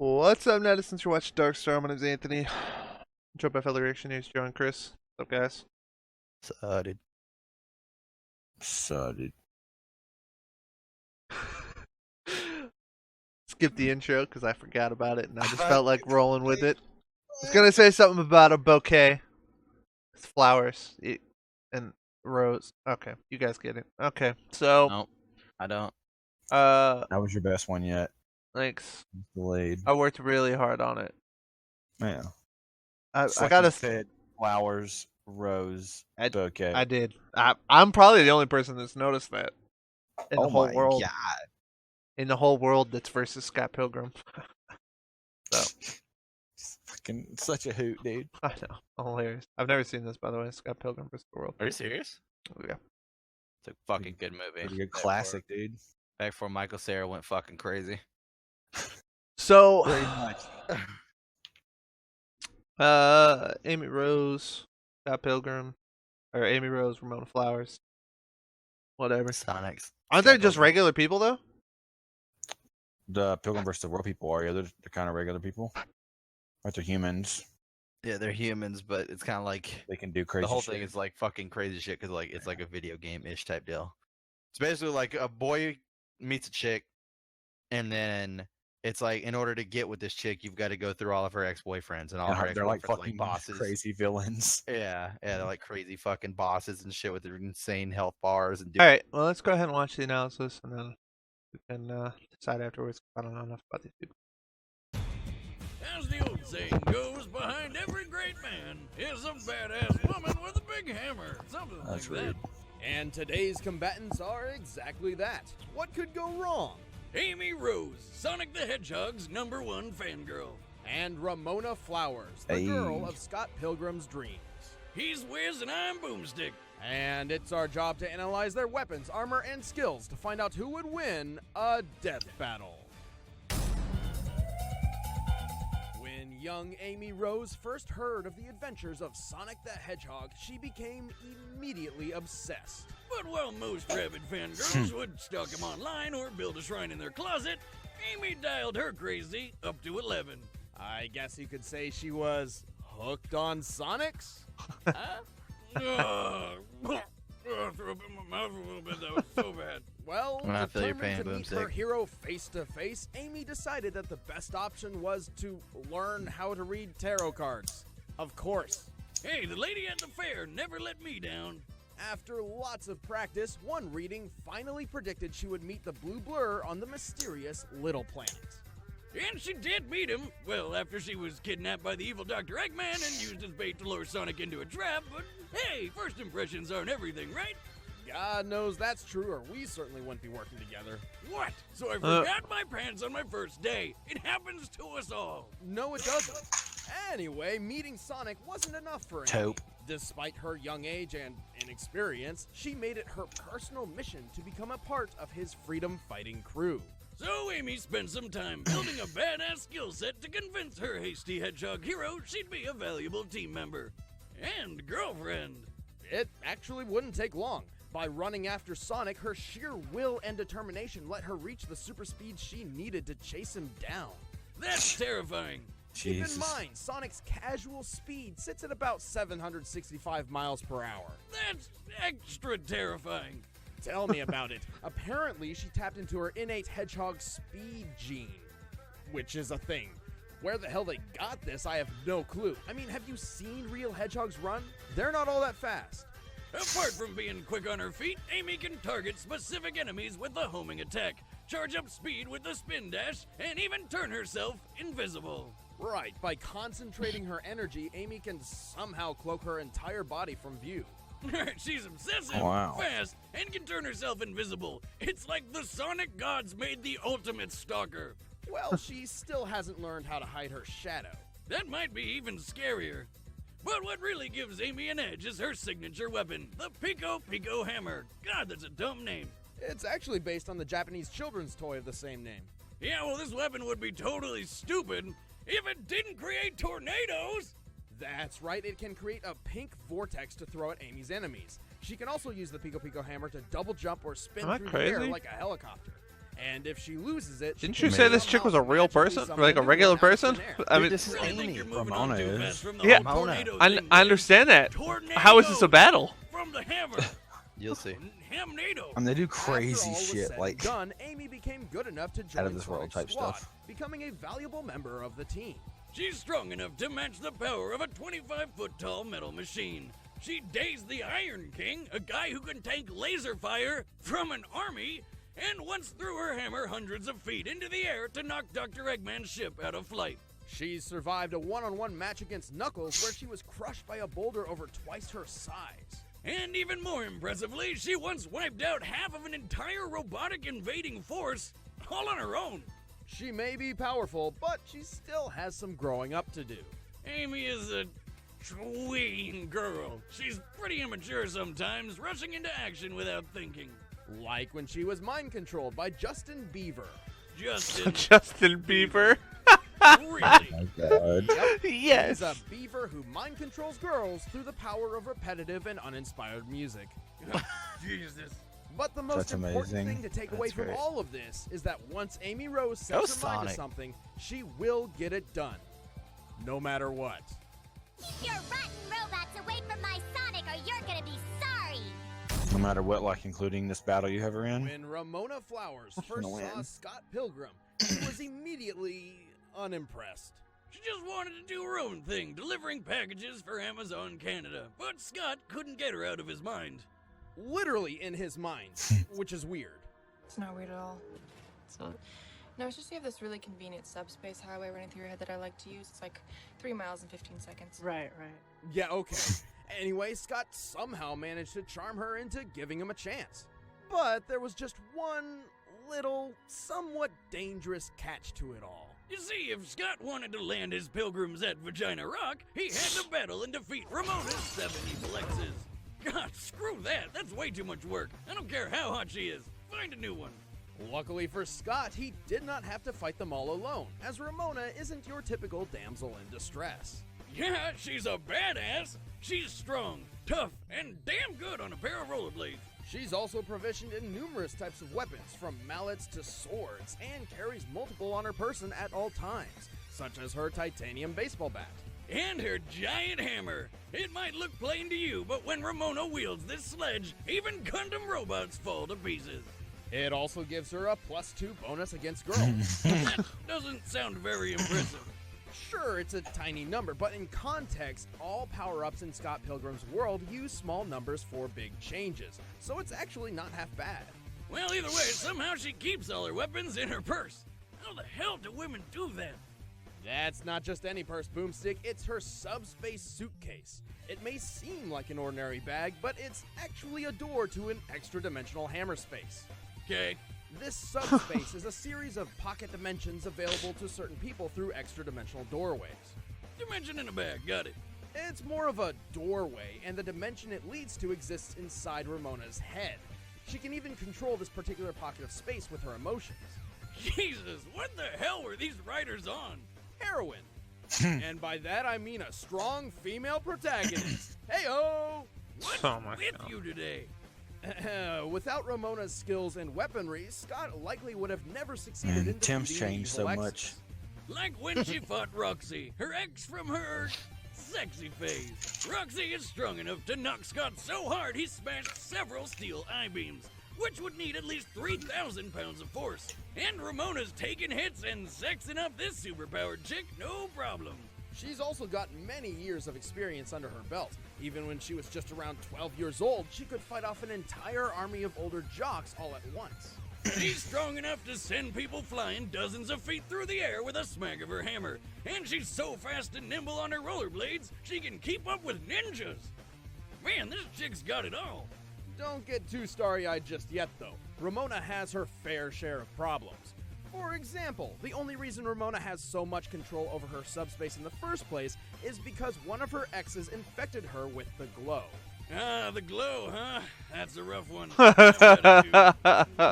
What's up, netizens? You're watching DarkStar. My name's Anthony. Joined by fellow reactionaries, Joe and Chris. What's up, guys? Sudded. Skip the intro because I forgot about it and I just felt like rolling with it. I was gonna say something about a bouquet. It's flowers and rose. Okay, you guys get it. Okay, so Nope, I don't. That was your best one yet. Thanks. Delayed. I worked really hard on it. Yeah. I gotta said flowers, rose, bouquet. I did. I'm probably the only person that's noticed that in the whole world. God. In the whole world that's versus Scott Pilgrim. So Fucking such a hoot, dude. I know, hilarious. I've never seen this, by the way. Scott Pilgrim versus the World. Are you serious? Oh, yeah. It's a fucking good movie. Pretty good classic, dude. Back before Michael Cera went fucking crazy. So, Very much. Amy Rose, Scott Pilgrim, or Amy Rose, Ramona Flowers, whatever. Sonics. Aren't they just regular people though? The Pilgrim versus the World people are, yeah, they're kind of regular people. But they're humans. Yeah, they're humans, but it's kind of like They can do crazy the whole shit. thing is like fucking crazy shit because like it's like a video game-ish type deal. It's basically like a boy meets a chick, and then it's like in order to get with this chick, you've got to go through all of her ex-boyfriends and all of her They're like ex-boyfriends fucking like bosses. crazy villains. Yeah, they're like crazy fucking bosses and shit with their insane health bars and. All right, well, let's go ahead and watch the analysis, and then we can decide afterwards. I don't know enough about these people. As the old saying goes, behind every great man is a badass woman with a big hammer. Something That's like rude. that. And today's combatants are exactly that. What could go wrong? Amy Rose, Sonic the Hedgehog's #1 fangirl. And Ramona Flowers, the Hey. girl of Scott Pilgrim's dreams. He's Wiz and I'm Boomstick. And it's our job to analyze their weapons, armor, and skills to find out who would win a death battle. When young Amy Rose first heard of the adventures of Sonic the Hedgehog, she became immediately obsessed. But while most rabid fangirls would stalk him online or build a shrine in their closet, Amy dialed her crazy up to 11. I guess you could say she was hooked on Sonics? Threw up in my mouth a little bit. That was so bad. Well, I feel your determined pain, to meet her Boomstick. hero face to face, Amy decided that the best option was to learn how to read tarot cards. Of course. Hey, the lady at the fair never let me down. After lots of practice, one reading finally predicted she would meet the blue blur on the mysterious Little Planet. And she did meet him. Well, after she was kidnapped by the evil Dr. Eggman and used as bait to lure Sonic into a trap. But hey, first impressions aren't everything, right? God knows that's true, or we certainly wouldn't be working together. What? So I forgot my pants on my first day. It happens to us all. No, it doesn't. Anyway, meeting Sonic wasn't enough for Amy. Taupe. Despite her young age and inexperience, she made it her personal mission to become a part of his freedom-fighting crew. So Amy spent some time building a badass skill set to convince her hasty hedgehog hero she'd be a valuable team member. And girlfriend. It actually wouldn't take long. By running after Sonic, her sheer will and determination let her reach the super speed she needed to chase him down. That's terrifying. Keep in Jesus. mind, Sonic's casual speed sits at about 765 miles per hour. That's extra terrifying. Tell me about it. Apparently, she tapped into her innate hedgehog speed gene, which is a thing. Where the hell they got this, I have no clue. I mean, have you seen real hedgehogs run? They're not all that fast. Apart from being quick on her feet, Amy can target specific enemies with a homing attack, charge up speed with a spin dash, and even turn herself invisible. Right, by concentrating her energy, Amy can somehow cloak her entire body from view. She's obsessive, Wow. fast, and can turn herself invisible. It's like the Sonic gods made the ultimate stalker. Well, she still hasn't learned how to hide her shadow. That might be even scarier. But what really gives Amy an edge is her signature weapon, the Pico Pico Hammer. God, that's a dumb name. It's actually based on the Japanese children's toy of the same name. Yeah, well, this weapon would be totally stupid if it didn't create tornadoes. That's right, it can create a pink vortex to throw at Amy's enemies. She can also use the Pico Pico hammer to double jump or spin Am I through the air crazy? like a helicopter. And if she loses it, Didn't she you can say this chick was a somehow real magically person? summon Like a new regular one out of person? thin air. I mean, This is Really think Amy. you're moving Ramona on too is. fast from the Yeah. whole Ramona. tornado I understand that. How is this a battle? From the hammer. You'll see. Hamnado. And they do After crazy all was shit, said like and done, Amy became good enough to join out of this world Sonic's type squad, stuff. becoming a valuable member of the team. She's strong enough to match the power of a 25-foot-tall metal machine. She dazed the Iron King, a guy who can tank laser fire from an army, and once threw her hammer hundreds of feet into the air to knock Dr. Eggman's ship out of flight. She survived a one-on-one match against Knuckles where she was crushed by a boulder over twice her size. And even more impressively, she once wiped out half of an entire robotic invading force all on her own. She may be powerful, but she still has some growing up to do. Amy is a tween girl. She's pretty immature sometimes, rushing into action without thinking. Like when she was mind-controlled by Justin Bieber. Justin, Justin Bieber. really? God. Yes. He's a beaver who mind-controls girls through the power of repetitive and uninspired music. Jesus. But the most That's important amazing. thing to take away That's from great. all of this is that once Amy Rose Go sets her mind to Sonic. something, she will get it done. No matter what. Keep your rotten robots away from my Sonic or you're gonna be sorry! No matter what, like including this battle you have her in. When Ramona Flowers first gonna saw win. Scott Pilgrim, she was immediately unimpressed. She just wanted to do her own thing, delivering packages for Amazon Canada. But Scott couldn't get her out of his mind. Literally in his mind, which is weird. It's not weird at all. So, no, it's just you have this really convenient subspace highway running through your head that I like to use. It's like 3 miles in 15 seconds. Right. Yeah, okay. Anyway, Scott somehow managed to charm her into giving him a chance. But there was just one little, somewhat dangerous catch to it all. You see, if Scott wanted to land his pilgrims at Vagina Rock, he had to battle and defeat Ramona's 7 evil exes. God, screw that. That's way too much work. I don't care how hot she is. Find a new one. Luckily for Scott, he did not have to fight them all alone, as Ramona isn't your typical damsel in distress. Yeah, she's a badass. She's strong, tough, and damn good on a pair of rollerblades. She's also proficient in numerous types of weapons, from mallets to swords, and carries multiple on her person at all times, such as her titanium baseball bat. And her giant hammer. It might look plain to you, but when Ramona wields this sledge, even Gundam robots fall to pieces. It also gives her a +2 bonus against girls. That doesn't sound very impressive. Sure, it's a tiny number, but in context, all power-ups in Scott Pilgrim's world use small numbers for big changes, so it's actually not half bad. Well, either way, somehow she keeps all her weapons in her purse. How the hell do women do that? That's not just any purse, Boomstick, it's her subspace suitcase. It may seem like an ordinary bag, but it's actually a door to an extra-dimensional hammer space. Okay. This subspace is a series of pocket dimensions available to certain people through extra-dimensional doorways. Dimension in a bag, got it. It's more of a doorway, and the dimension it leads to exists inside Ramona's head. She can even control this particular pocket of space with her emotions. Jesus, what the hell were these writers on? Heroin. And by that I mean a strong female protagonist. Heyo! What's Oh my with God. you today? Without Ramona's skills and weaponry, Scott likely would have never succeeded Man, in Tim's defeating changed evil so exes. much. Like when she fought Roxy, her ex from her sexy phase. Roxy is strong enough to knock Scott so hard he smashed several steel I-beams, which would need at least 3,000 pounds of force. And Ramona's taking hits and sexing up this superpowered chick, no problem. She's also got many years of experience under her belt. Even when she was just around 12 years old, she could fight off an entire army of older jocks all at once. She's strong enough to send people flying dozens of feet through the air with a smack of her hammer. And she's so fast and nimble on her rollerblades, she can keep up with ninjas. Man, this chick's got it all. Don't get too starry-eyed just yet, though. Ramona has her fair share of problems. For example, the only reason Ramona has so much control over her subspace in the first place is because one of her exes infected her with the glow. Ah, the glow, huh? That's a rough one.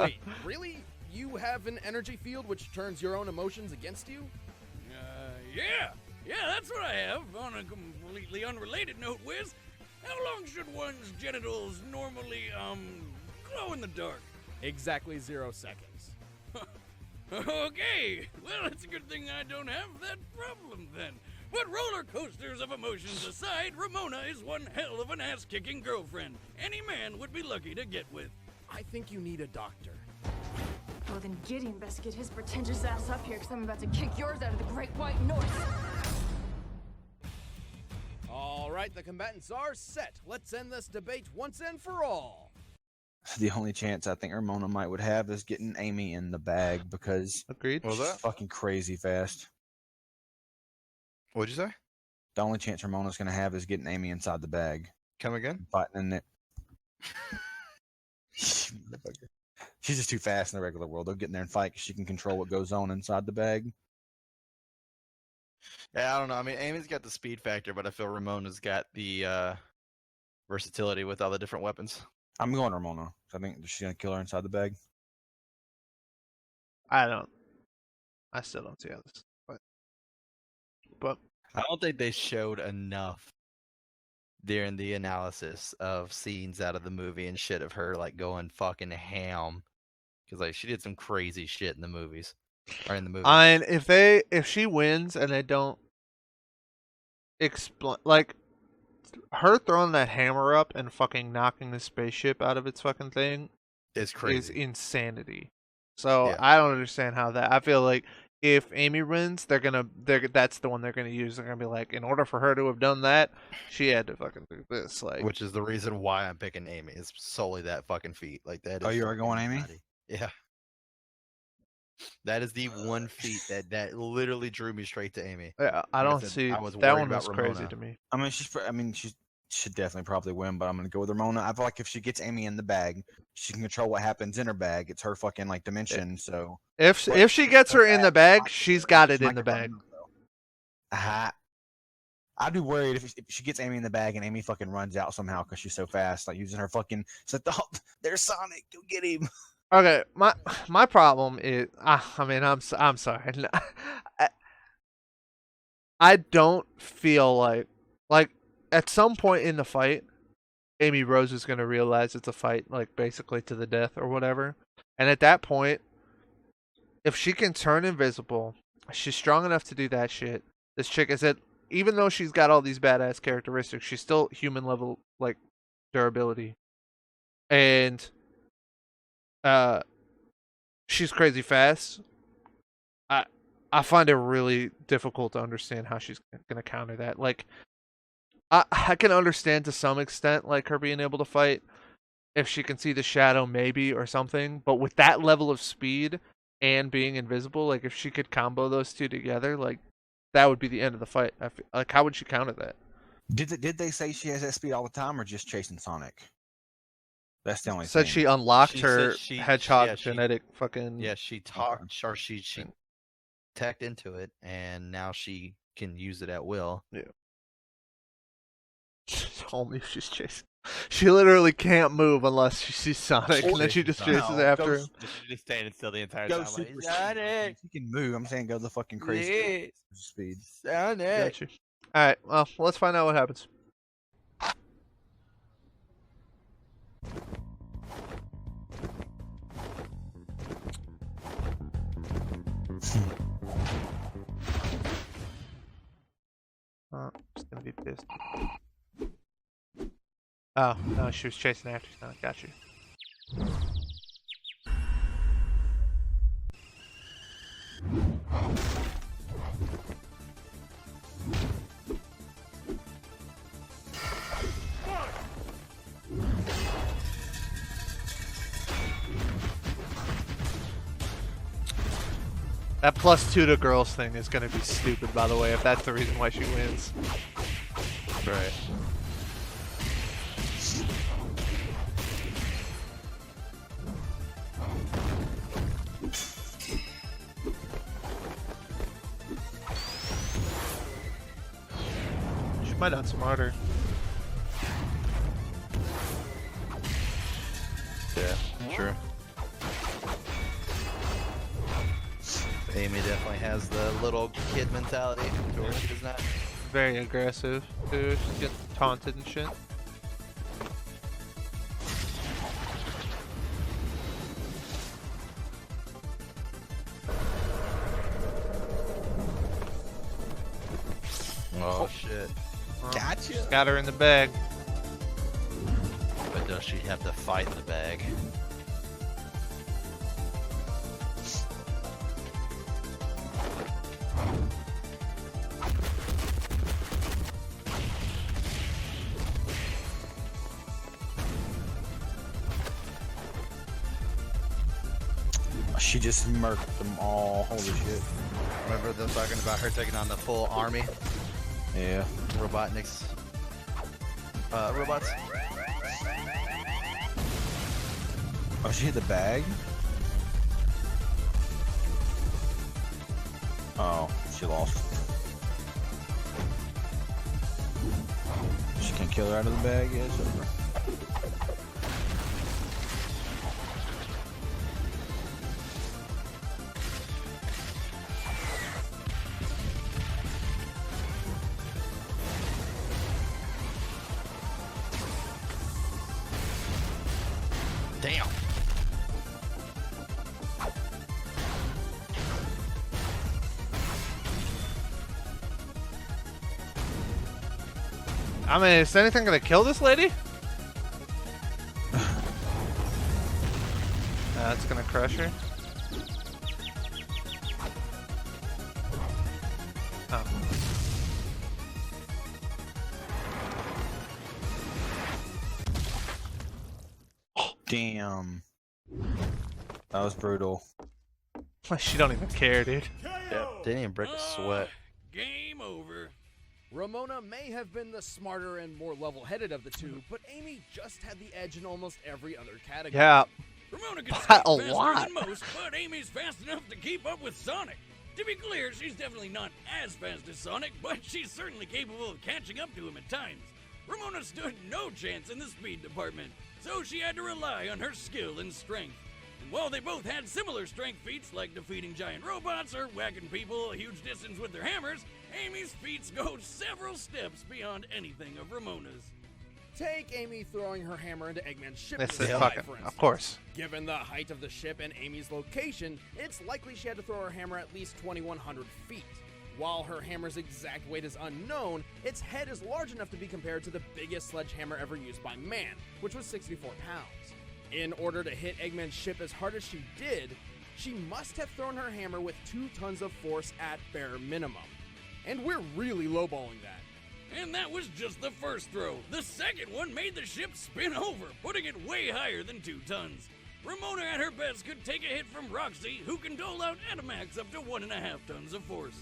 Wait, really? You have an energy field which turns your own emotions against you? Yeah, that's what I have. On a completely unrelated note, Wiz, how long should one's genitals normally, glow in the dark? Exactly 0 seconds. Okay, well, it's a good thing I don't have that problem then. But roller coasters of emotions aside, Ramona is one hell of an ass-kicking girlfriend any man would be lucky to get with. I think you need a doctor. Well, then Gideon best get his pretentious ass up here, because I'm about to kick yours out of the Great White North. All right, the combatants are set. Let's end this debate once and for all. The only chance I think Ramona would have is getting Amy in the bag because Agreed. What was she's that? fucking crazy fast. What'd you say? The only chance Ramona's gonna have is getting Amy inside the bag, Come again? fighting in it. Motherfucker. She's just too fast in the regular world. They'll get in there and fight because she can control what goes on inside the bag. Yeah, I don't know. I mean, Amy's got the speed factor, but I feel Ramona's got the versatility with all the different weapons. I'm going Ramona. I think she's gonna kill her inside the bag. I still don't see how this. But I don't think they showed enough during the analysis of scenes out of the movie and shit of her like going fucking ham, because like she did some crazy shit in the movies or in the movie. and if she wins and they don't explain, like her throwing that hammer up and fucking knocking the spaceship out of its fucking thing It's is crazy. insanity. So Yeah. I don't understand how that. I feel like if Amy wins, that's the one they're gonna use. They're gonna be like, in order for her to have done that, she had to fucking do this. Like, Which is the reason why I'm picking Amy. It's solely that fucking feat. Like that. Oh, is you are going fucking Amy? nutty. Yeah. That is the one feat that literally drew me straight to Amy. I I don't said, see I was that worried one about was crazy Ramona. to me. I mean, she should definitely probably win, but I'm gonna go with Ramona. I feel like if she gets Amy in the bag, she can control what happens in her bag. It's her fucking like dimension. So If she gets her in the bag, she's got it in the bag. I'd be worried if she gets Amy in the bag and Amy fucking runs out somehow because she's so fast, like using her fucking. It's like, oh, there's Sonic, go get him. Okay, my problem is, I mean, I'm sorry. I don't feel like at some point in the fight, Amy Rose is gonna realize it's a fight, like basically to the death or whatever. And at that point, if she can turn invisible, she's strong enough to do that shit. This chick is it. Even though she's got all these badass characteristics, she's still human level like durability, and she's crazy fast. I find it really difficult to understand how she's gonna counter that. Like, I can understand to some extent like her being able to fight if she can see the shadow maybe or something, but with that level of speed and being invisible, like if she could combo those two together, like that would be the end of the fight. Like, how would she counter that? Did they say she has that speed all the time, or just chasing Sonic? That's the only Said thing. she unlocked She her said she- hedgehog yeah, she- genetic fucking. Yeah, she talked or she tacked into it, and now she can use it at will. Only if she's chasing. She literally can't move unless she sees Sonic, and then she just chases after him. She's just standing still the entire Go time. super Like, speed. Sonic, She can move. I'm saying go the fucking crazy yes, speed. Sonic. Got you. All right, well, let's find out what happens. I'm just gonna be pissed. Oh, no, she was chasing after Sonic. Got you. That +2 to girls thing is gonna be stupid, by the way, if that's the reason why she wins. Right. She might outsmart her. Yeah, true. Amy definitely has the little kid mentality, or she does not. Very aggressive, dude. She's getting taunted and shit. Gotcha. Got her in the bag. But does she have to fight in the bag? She just murked them all. Holy shit. Remember them talking about her taking on the full army? Yeah. Robotniks. Robots? Oh, she hit the bag? Oh, she lost. She can't kill her out of the bag? Yeah, it's over. Damn. I mean, is anything gonna kill this lady? That's gonna crush her. Oh. Damn. That was brutal. She don't even care, dude. Yep. Didn't even break a sweat. Game over. Ramona may have been the smarter and more level-headed of the two, but Amy just had the edge in almost every other category. Yeah. Ramona can By skate a faster lot. than most, but Amy's fast enough to keep up with Sonic. To be clear, she's definitely not as fast as Sonic, but she's certainly capable of catching up to him at times. Ramona stood no chance in the speed department, so she had to rely on her skill and strength. And while they both had similar strength feats like defeating giant robots or whacking people a huge distance with their hammers, Amy's feats go several steps beyond anything of Ramona's. Take Amy throwing her hammer into Eggman's ship This in the is sky, fucking, for instance. of course. Given the height of the ship and Amy's location, it's likely she had to throw her hammer at least 2,100 feet. While her hammer's exact weight is unknown, its head is large enough to be compared to the biggest sledgehammer ever used by man, which was 64 pounds. In order to hit Eggman's ship as hard as she did, she must have thrown her hammer with 2 tons of force at bare minimum. And we're really lowballing that. And that was just the first throw. The second one made the ship spin over, putting it way higher than 2 tons. Ramona at her best could take a hit from Roxy, who can dole out at a max up to 1.5 tons of force.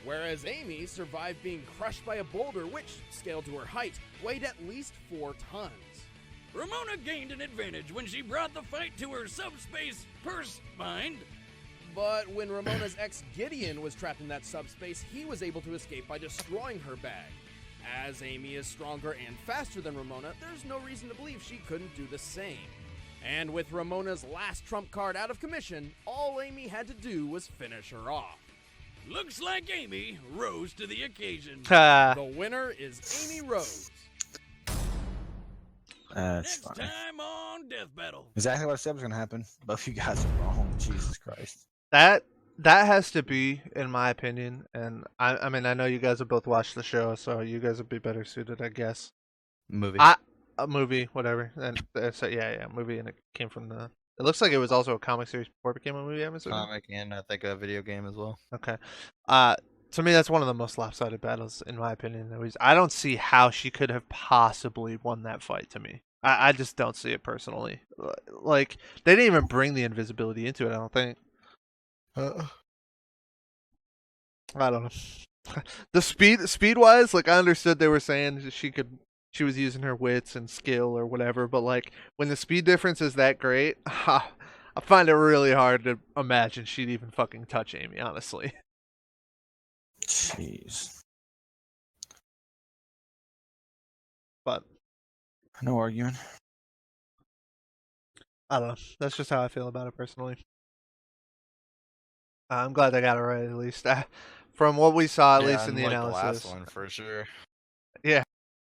Whereas Amy survived being crushed by a boulder which, scaled to her height, weighed at least 4 tons. Ramona gained an advantage when she brought the fight to her subspace purse mind. But when Ramona's ex Gideon was trapped in that subspace, he was able to escape by destroying her bag. As Amy is stronger and faster than Ramona, there's no reason to believe she couldn't do the same. And with Ramona's last trump card out of commission, all Amy had to do was finish her off. Looks like Amy rose to the occasion. The winner is Amy Rose. That's Next funny. time on Death Battle. Exactly what I said was going to happen. Both you guys are wrong. Jesus Christ. That has to be, in my opinion, and I mean, I know you guys have both watched the show, so you guys would be better suited, I guess. Movie. A movie, whatever. And so yeah, movie, and it came from the. It looks like it was also a comic series before it became a movie. I'm assuming. Comic and I think a video game as well. Okay. To me, that's one of the most lopsided battles, in my opinion. I don't see how she could have possibly won that fight. To me, I just don't see it personally. Like they didn't even bring the invisibility into it. I don't think. I don't know. The speed wise, like I understood they were saying she was using her wits and skill or whatever, but like when the speed difference is that great, I find it really hard to imagine she'd even fucking touch Amy, honestly. Jeez. But No arguing. I don't know. That's just how I feel about it personally. I'm glad they got it right at least. From what we saw, at least in the analysis. The last one for sure.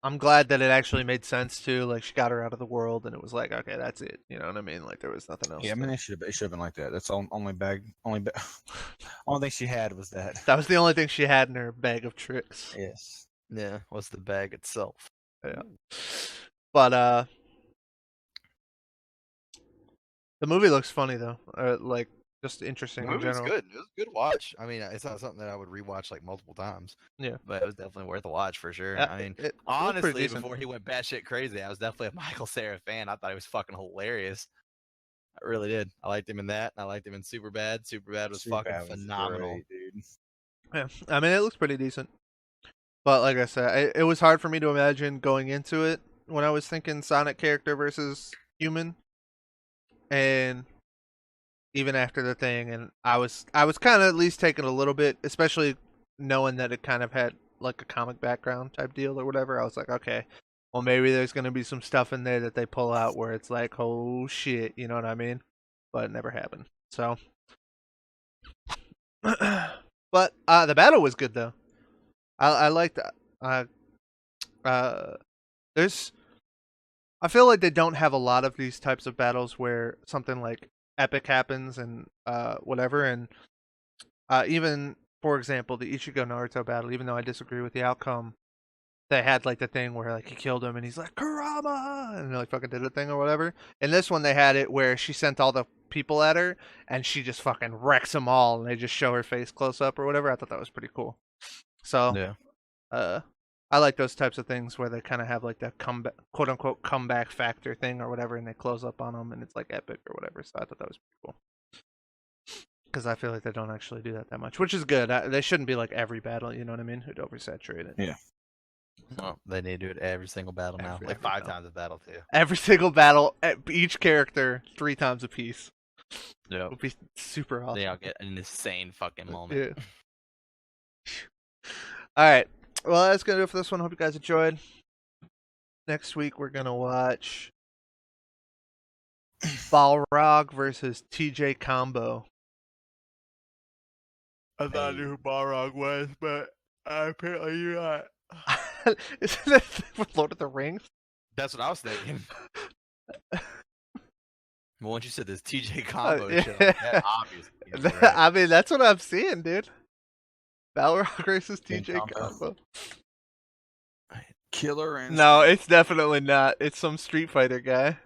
I'm glad that it actually made sense too. Like she got her out of the world, and it was like, okay, that's it. You know what I mean? Like there was nothing else. Yeah, I mean it should have been like that. That's only thing she had was that. That was the only thing she had in her bag of tricks. Yes. Yeah, what's the bag itself? Yeah. But the movie looks funny though. Like just interesting The in movie was general. good. It was a good watch. I mean, it's not something that I would rewatch like multiple times. Yeah. But it was definitely worth a watch for sure. Yeah, I mean, it looked pretty honestly, decent. before he went batshit crazy, I was definitely a Michael Cera fan. I thought he was fucking hilarious. I really did. I liked him in that. And I liked him in Superbad. Superbad was fucking Superbad was phenomenal. great, dude. Yeah, I mean it looks pretty decent. But like I said, it was hard for me to imagine going into it when I was thinking Sonic character versus human, and even after the thing, and I was kind of at least taking a little bit, especially knowing that it kind of had like a comic background type deal or whatever. I was like, okay, well maybe there's gonna be some stuff in there that they pull out where it's like, oh shit, you know what I mean? But it never happened. So, but the battle was good though. I liked there's I feel like they don't have a lot of these types of battles where something like epic happens and whatever, and even for example the Ichigo Naruto battle, even though I disagree with the outcome, they had like the thing where like he killed him and he's like Kurama and like fucking did the thing or whatever. In this one they had it where she sent all the people at her and she just fucking wrecks them all and they just show her face close up or whatever. I thought that was pretty cool. So Yeah. I like those types of things where they kind of have like that comeback, quote unquote, comeback factor thing or whatever, and they close up on them and it's like epic or whatever. So I thought that was pretty cool because I feel like they don't actually do that much, which is good. They shouldn't be like every battle, you know what I mean? Who'd oversaturate it? Yeah. Well, they need to do it every single battle now. Every Like 5 battle. times a battle too. Every single battle, each character 3 times a piece. Yeah. Would be super awesome. Then I'll get an insane fucking moment. Yeah. All right. Well, that's gonna do it for this one. Hope you guys enjoyed. Next week we're gonna watch Balrog versus TJ Combo. I thought I knew who Balrog was, but apparently you're not. Isn't that with Lord of the Rings? That's what I was thinking. Well, once you said this TJ combo show, yeah. that obviously means you're right. I mean, that's what I'm seeing, dude. Balrog versus King TJ Combo. Combo. Killer and No, it's definitely not. It's some Street Fighter guy.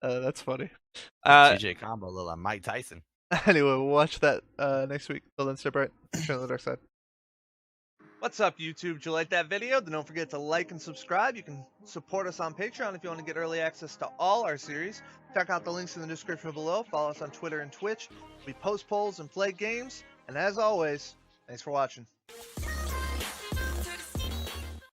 That's funny. TJ combo, little like Mike Tyson. Anyway, we'll watch that next week. Till then, stay bright. Turn to the dark side. What's up, YouTube? Did you like that video? Then don't forget to like and subscribe. You can support us on Patreon if you want to get early access to all our series. Check out the links in the description below. Follow us on Twitter and Twitch. We post polls and play games. And as always, thanks for watching.